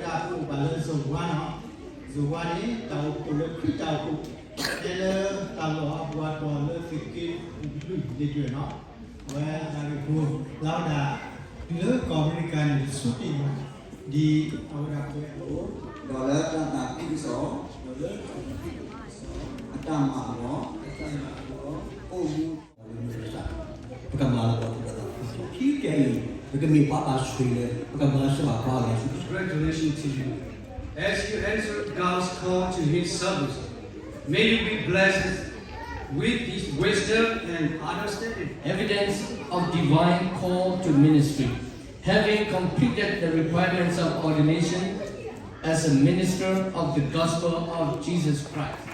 đã phụ và lên dù qua đấy tàu phụ lực khi tàu phụ nên là tàu đó qua toàn lên sự kiện di chuyển nó và dari phụ lao đã lỡ komunikan shooting di awal aku Dollar dan tapi so atama mo bukan malah kita bukan mi papa sudah bukan malah sebab apa. Congratulations to you. As you answer God's call to His service, may you be blessed with His wisdom and understanding. Evidence of divine call to ministry. Having completed the requirements of ordination as a minister of the gospel of Jesus Christ.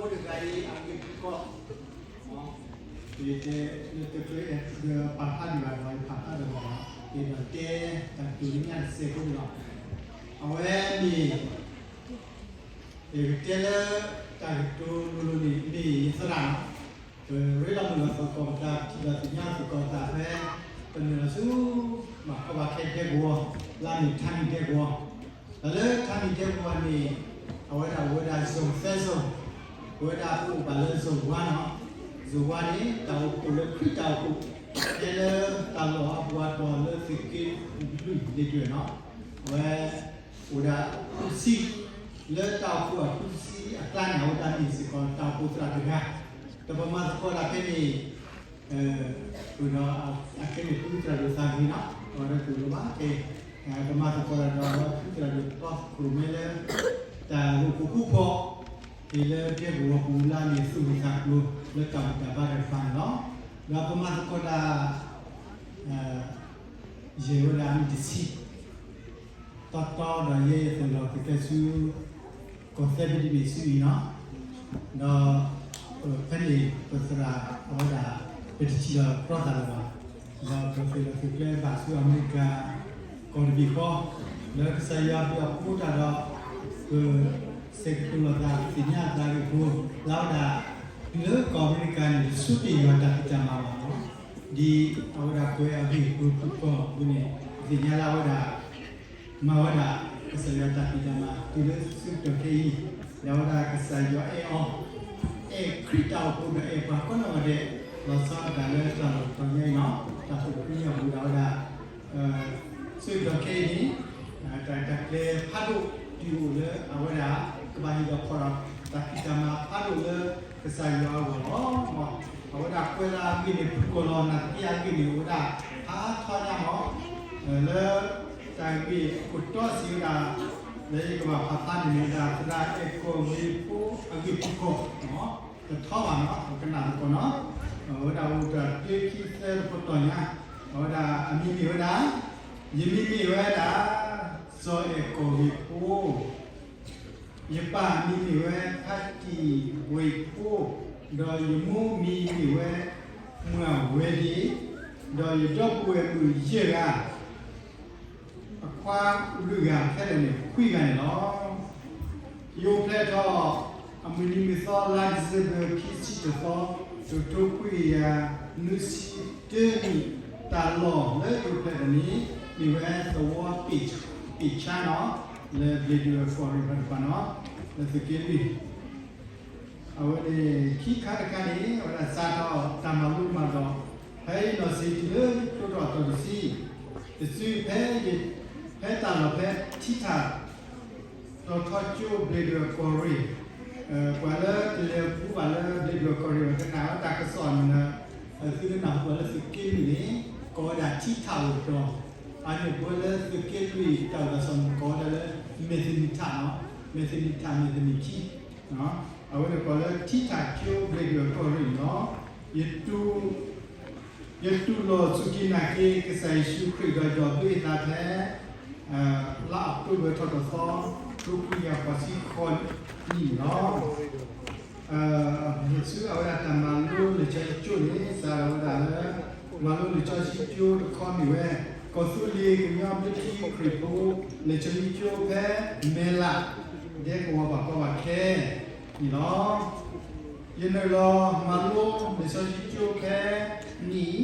bố được cái ăn cái có thì cái bản thân là nói bản thân là nói thì là cái tập trung nhân sự cũng là ông ấy thì cái là tập trung luôn đi serang rồi là mình là có ta chỉ là tự nhiên có ta phảiเป็นเราสู้มาก็ว่าแค่เด็กวัวลามีท่านเด็กวัวแล้วท่านเด็กวัวนี่เอาไว้ได้ส่งเฟซส่งเอาไว้ได้ผู้บาลส่งวันเนาะส่งวันนี้เต่าปูเล็กขึ้นเต่าปูเจริญตลอดบัวตัวเลือดสิกินลุยเดือดเนาะไว้อุดาอุซีเลือดเต่าปูอุซีอัตราเนี่ยอุดามีสิก่อนเต่าปูตราถึงนะแต่ประมาณสักคนละแค่นี้Kuno akhirnya itu terlalu sangat nak orang tu rumah ke kemana sekolah orang tu terlalu toh kurumela dan buku pok bila dia buat bulan ni susah lu letak dapat refund no dan kemana sekolah jauh dalam disi total dan ye kalau kita su konsep di bisu no dan pendek terserah orangเป็นที่เราเพราะอะไรวะเราเป็นเราคือแก่บาสุอเมริกาก่อนดีก็แล้วก็สยามที่พูดอะไรคือเซกุลาร์สิญญาได้คือเราได้เลือกอเมริกันสุดที่เราได้จำมาว่าดีเอาได้คุยเอาดีคือทุกคนบุญเนี่ยสิญญาเราได้มาว่าได้ก็สยามได้จำมาที่เลือกสุดที่ที่เราได้ก็สยามคริสต์เอาพูดปากก็นว่าเด็กเราสร้างการเลือกตั้งตรงนี้เนาะถ้าถูกที่อย่างเราได้ซึ่งตรงนี้แต่เรื่องพัดดูเลยเอาไว้ละก็บางทีเราพอเราตัดกิจมาพัดดูเลยก็ใส่ยาหัวเอาไว้ละเวลากินในกุลนักที่ยังกินอยู่ได้ถ้าทอดยาหมอแล้วใจมีกุดตัวสิวดาเลยก็มาพัฒนาในดาสุดาเอกโกมีผู้อังกฤษผู้โกเนาะจะท่อหวานเนาะขนาดก่อนเนาะเราจะเรียกคิดเรื่องพวกตัวนี้เรามีไว้นะยังมีไว้นะโซเอโกวิปูยังป่ามีไว้ทักกีวิปูโดยมูมีไว้เมื่อเวดีโดยจบเวมือเยอะความเรื่องแค่นี้คุยกันเนาะยูเพลทออามินิมิซอลาดิเซเบอร์คิชิตฟอทุกๆปีนุสิเดนีตลอดเลยอยู่แค่นี้มีแค่ตัวปิดชาเนาะเลยวิดีโอฟอร์มกันเนาะแล้วสกิลบีเอาไว้คิดขาดกันนี้เวลาซาเราทำมาลุ้นมาดอกให้เราสิเลยตัวรอตัวสิจะซื้อแพ้ตามเราแพ้ที่ถาเราทอดจูบวิดีโอฟอร์มกว่าแล้วเรียนผู้ว่าแล้วเรียนรู้ก็เรียนกันหนาวตากระสอนนะคือหนาวกว่าแล้วสกิลนี้ก็ได้ที่เท่าตัวอันนี้กว่าแล้วสกิลนี้เท่ากระสอนก็ได้แล้วเมทินิท่าเนาะเมทินิคีเนาะเอาไว้ก็แล้วที่ท่าเกี่ยวเรียนก็เรียนเนาะยัตุโลสุกินาเกกใส่ชูครีดจอบด้วยตาแท้ลาบตัวเบอร์ทอดซอทุกอย่างภาษีคนนี่เนาะชื่อเอาละแต่มาลูหรือจะจุดนี้สาวดาละมาลูหรือจะจุดคอนอยู่แว่ก็สุรีก็ยอมที่คริปูหรือจะมีจุดแค่เมล่าเด็กว่าบอกว่าแค่นี่เนาะยันรอมาลูหรือจะจุดแค่นี่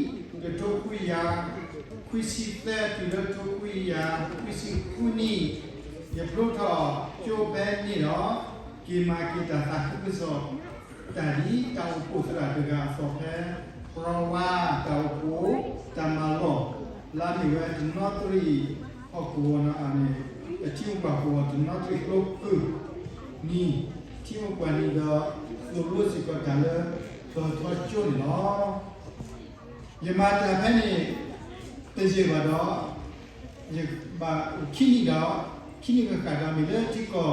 จะทุกคุยสิแต่ที่เราทุกคุยสิคุนี่อย่าพูดต่อจุดแค่นี่เนาะกินมากินแต่ตักขึ้นสอบแต่นี้เจ้าผู้สระดึกาสอบแพ้เพราะว่าเจ้าผู้จะมาหลอกลาดิเวทนอตรีพ่อครัวนะอันนี้ที่อุปกรณ์นอตรีครบนี่ที่อุปกรณ์นี้ก็รู้สึกก็จะเลยตัวทอดจุนเนาะยังมาจากแค่นี้เตจิบัดอยังมาขี้นี่ดอขี้นี่ก็กลายเป็นเรื่องที่ก็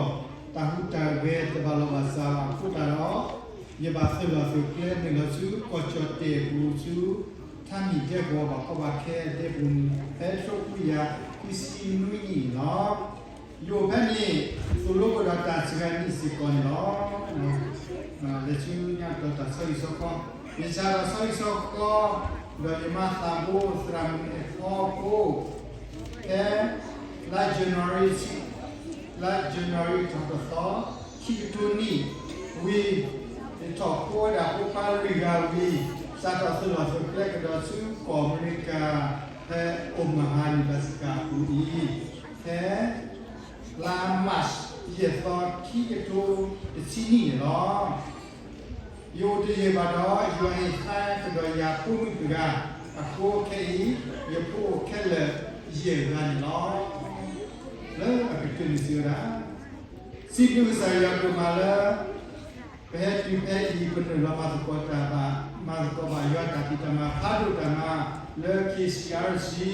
ตาหูตาเวทบาลวาสาฟุตาระยบาสลาสุเคเลนสูก็จดเตบูสูท่านมีเจ้าบอกว่าแค่เตบุญเอชกุยาคุสินุยเนาะ อยู่แค่นี้สุรุปเราจะสิ่งนี้สิก่อนเนาะเลชิวเนี่ยตัวตัดสอยสก็วิชาเราสอยสก็โดยมาตาบูสรามพ่อกูแค่ลายJanuaryทั้งตัวคิดตัวนี้วิถอดโคดาผู้พาริกาวิสัตว์สุนัขสุนัขก็จะสู้คอมมิกาแค่มหานิบัสกาอุอีแค่ลามัสเยตอคิดตัวที่นี่เนาะอยู่ที่บ้านเราอยู่ในไทยก็โดยยาผู้มีตัวอากูแค่ยียาผู้แค่เลยเยี่ยกันเนาะแล้วอะไรกันเสียนะสิ่งที่saya kemarin PHP penerima kota Markova Yota kita mapadu dama leki siarsi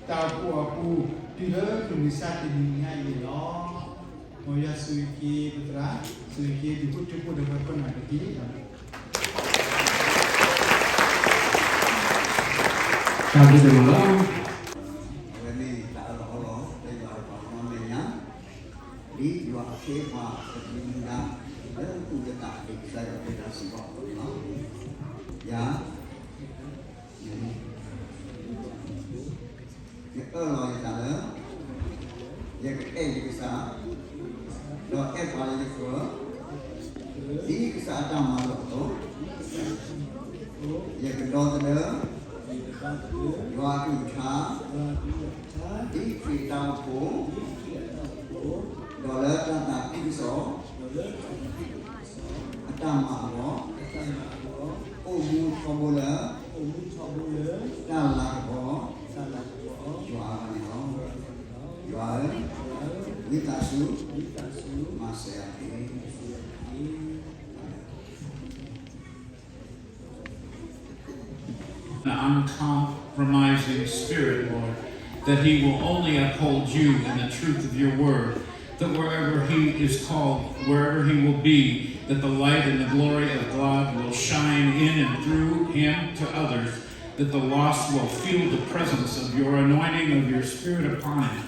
tahu aku tidak bisa dunia ini loh. Moya suiki putra suiki cukup dengan penadi. Kami dulu. Ini tak ada dari orang-orangnya di dua tema sebelumnya. Dan juga tak bisa kita sebut ya ini kalau kita ya bisa doa paling itu di bisa ada malu ya kedua doa kita di kita pun doa tentang bisa Tamago, Omu Tobola, Dalago, Jual, Witasu, Maseaki. An uncompromising spirit, Lord, that He will only uphold you in the truth of your word, that wherever He is called, wherever He will be, that the light and the glory of God will shine in and through Him to others, that the lost will feel the presence of your anointing of your Spirit upon Him.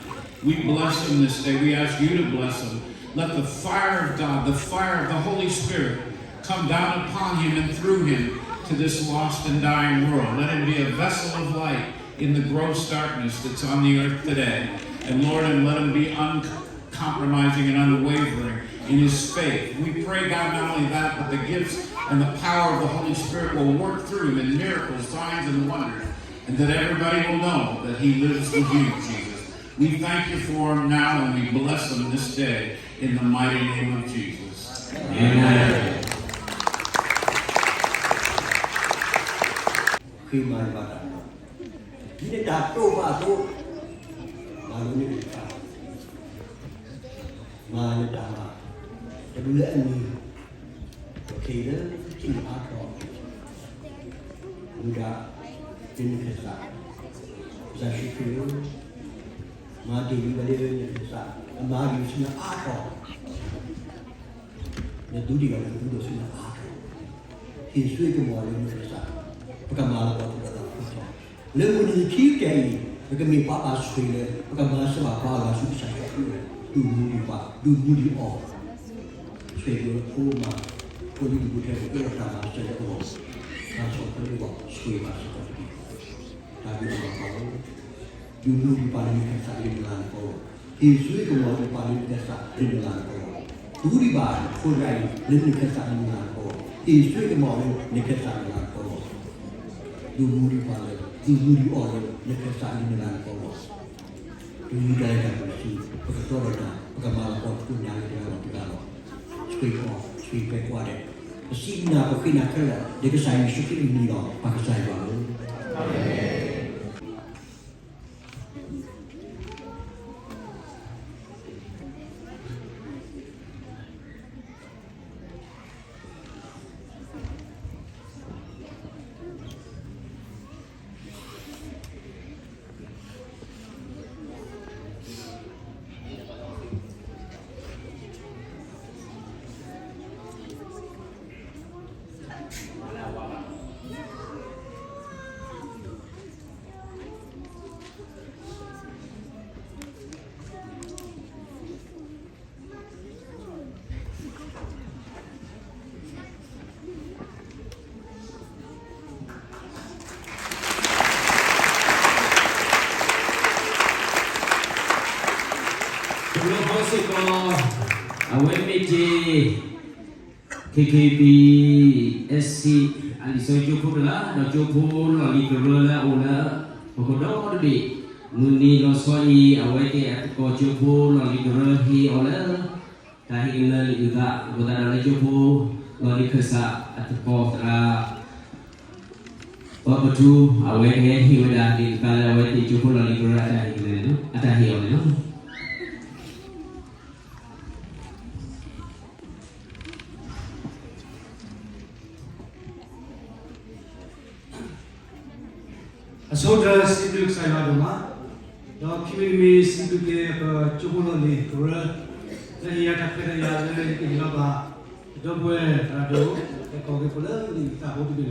We bless Him this day. We ask you to bless Him. Let the fire of God, the fire of the Holy Spirit, come down upon Him and through Him to this lost and dying world. Let Him be a vessel of light in the gross darkness that's on the earth today. And Lord, and let Him be uncompromising and unwavering in His faith. We pray, God, not only that, but the gifts and the power of the Holy Spirit will work through Him in miracles, signs, and wonders, and that everybody will know that He lives with you, Jesus. We thank you for Him now, and we bless Him this day in the mighty name of Jesus. Amen. Dulu ini, kira cina atau muda jenis kesat, saya syukur, mati balik jenis kesat, mati cina atau, dan dulu dia itu cina atau, Yesus itu mau jenis kesat, bukan malah waktu datang kita. Lalu ni kira ini, bukan mipa asli, bukan bahasa apa langsung saya dulu di awal. Saya berumah, kuli dibuat pertama saya terus langsung keluar sekolah seperti itu. Tapi orang dulu di paling kesal di dalam kau, Yesus keluar di paling kesal di dalam kau. Dulu di bar, kurai lebih kesal di dalam kau. Yesus keluar di kesal di dalam kau. Dulu di paling, dulu di orang lebih kesal di dalam kau. Dulu dari bersih, perketurunan, perkembangan kau punya di dalam. Sweet water. Sina ko kinakala, di ka sa Yesu Kristo, pakasay ba? Amen. KKB SC ali so chupu la do chupu lo li ko la ola ko do ko bi muni lo so I awete at ko chupu lo li ko hi ola ta hi na li ga ko da la chupu lo li khasa at ko ra ko tu awete hi wada di kala awete chupu lo li ko ra ta hi no ata hi ola no Asodra Sinduk Sayaduma, the Kimimi Sinduke Chubuloni, Kura, the Yakapeta Yadre, Ilaba, Dobwe, Rado, the Kokipula, the Tahotu,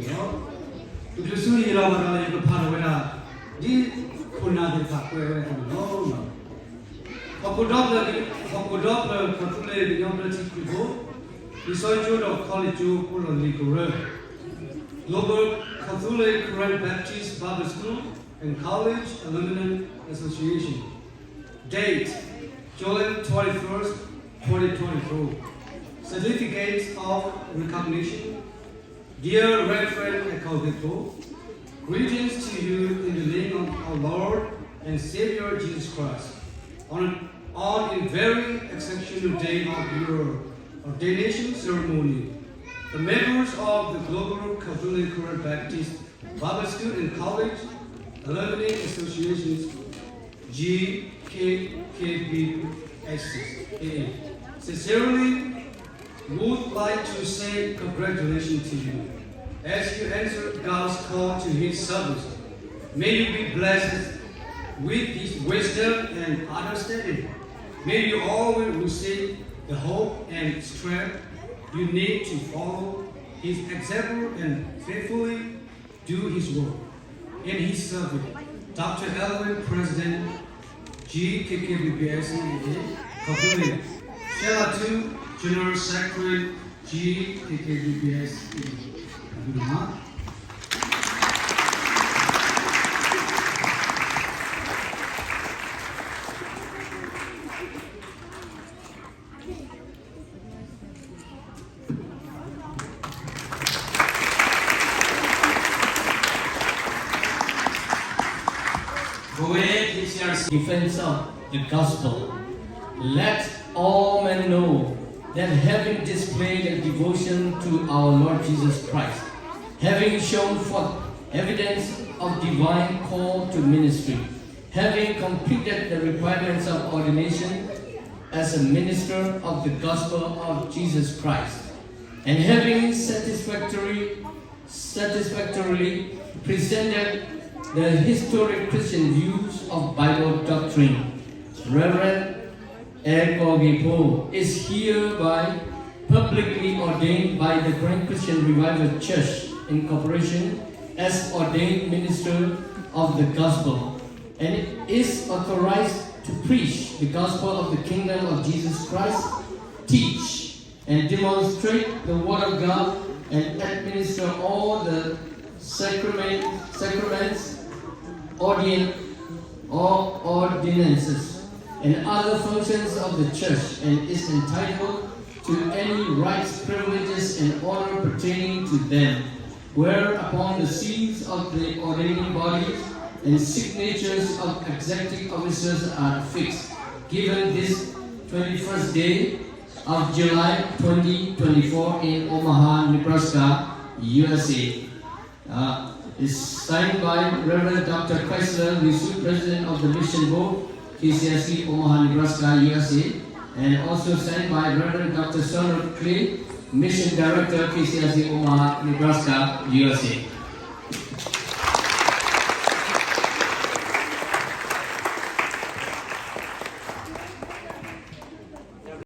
to pursue Ilaba, the Paravena, the Punadi Pakwe, no. Hokudopla, Katule, the younger Tikibo, the Sojo of College Puloni, Kura, Global Catholic Korean Baptist Bible School and College Alumni Association. Date, July 21st, 2024. Certificate of Recognition. Dear Reverend Ekolgeko, greetings to you in the name of our Lord and Savior Jesus Christ. On the very exceptional day of your ordination ceremony, the members of the Global Catholic Korean Baptist Bible School and College Alumni Associations GKKBSC sincerely would like to say congratulations to you as you answer God's call to His service. May you be blessed with His wisdom and understanding. May you always receive the hope and strength you need to follow His example and faithfully do His work. In His service, Dr. Elwin, President, GKKBSC, Catholic. Sheila 2, General Secretary, GKKBSC. Defense of the gospel. Let all men know that having displayed a devotion to our Lord Jesus Christ, having shown forth evidence of divine call to ministry, having completed the requirements of ordination as a minister of the gospel of Jesus Christ, and having satisfactorily presented the historic Christian views of Bible doctrine, Reverend Ekogipo is hereby publicly ordained by the Grand Christian Revival Church Incorporation as ordained minister of the gospel, and is authorized to preach the gospel of the kingdom of Jesus Christ, teach and demonstrate the word of God, and administer all the sacraments, ordinances, and other functions of the church, and is entitled to any rights, privileges, and honor pertaining to them, whereupon the seals of the ordaining bodies and signatures of executive officers are fixed, given this 21st day of July 2024 in Omaha, Nebraska, USA. Is signed by Reverend Dr. Chrysler Lisu, President of the Mission Board, KCSC, Omaha, Nebraska, USA, and also signed by Reverend Dr. Sonor Clay, Mission Director, KCSC, Omaha, Nebraska, USA.